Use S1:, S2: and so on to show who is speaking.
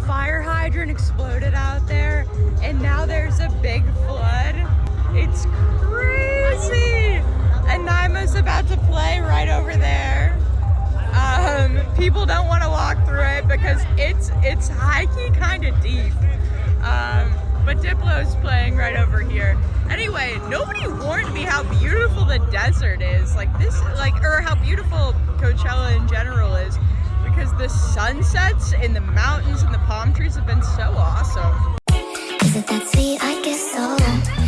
S1: fire hydrant exploded out there, and now there's a big flood. It's crazy. And Naima's about to play right over there. People don't want to walk through it because it's high-key kind of deep. But Diplo's playing right over here. Anyway, nobody warned me how beautiful the desert is. Or how beautiful Coachella in general is. Because the sunsets in the mountains and the palm trees have been so awesome.
S2: Is it that sweet? I guess so.